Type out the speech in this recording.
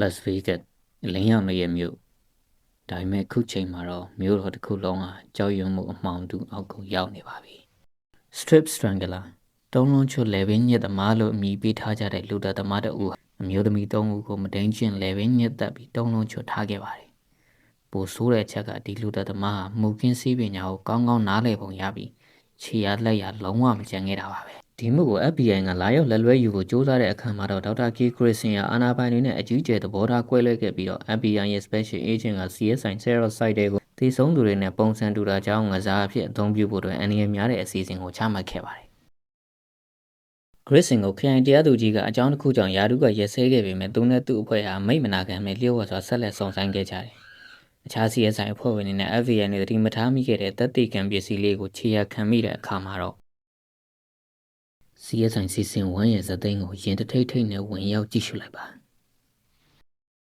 Las Vegas လင်းရောက်နေတဲ့မြို့ဒါပေမဲ့ခုချိန်မှာတော့မြို့တော်တစ်ခုလုံးဟာကြောက်ရွံ့မှုအမှောင်တူအောက်ကိုရောက်နေပါပြီ Strip Strangler တုံးလုံးချွတ်လေပင်ညက်သမားလို့အမည်ပေးထားကြတဲ့လူသားသမားတဦးအမျိုးသမီး၃ဦးကိုမတိန်ကျင့်လေပင်ညက်တက်ပြီးတုံးလုံးချွတ်ထားခဲ့ပါတယ်ပိုဆိုးတဲ့အချက်ကဒီလူသားသမားဟာမူကင်းစီးပညာကိုကောင်းကောင်းနားလည်ပုံရပြီးခြေရလက်ရလုံးဝမကြံခဲ့တာပါပဲဒီမှုကို FBI ကလာရောက်လက်လွဲယူဖို့ကြိုးစားတဲ့အခါမှာတော့ဒေါက်တာကီခရစ်စင်ယာအာနာပိုင်တွေနဲ့အကြီးအကျယ်သဘောထားကွဲလွဲခဲ့ပြီးတော့ FBI ရဲ့ Special Agent က CSI Sarah Site တွေကိုသေဆုံးသူတွေနဲ့ပုံစံတူတာကြောင့်ငစားအဖြစ်အသုံးပြုဖို့အတွက်အန္တရာယ်များတဲ့အစီအစဉ်ကိုချမှတ်ခဲ့ပါတယ်ခရစ်စင်ကိုခရိုင်တရားသူကြီးကအကြောင်းတစ်ခုကြောင့်ယာတုကရက်စဲခဲ့ပေမဲ့သူနဲ့သူ့အဖွဲ့ဟာမိတ်မနာခံမဲ့လျှို့ဝှက်စွာဆက်လက်ဆောင်ဆိုင်ခဲ့ကြတယ်အခြား CSI အဖွဲ့ဝင်တွေနဲ့ FBI နဲ့တတိမထားမိခဲ့တဲ့တပ်တိကံပစ္စည်းလေးကိုခြေရခံမိတဲ့အခါမှာတော့ CSI စီစဉ်ဝမ်းရဲ့ဇာတ်သိမ်းကိုရင်တထိတ်ထိတ်နဲ့ဝင်ရောက်ကြည့်ရှုလိုက်ပါ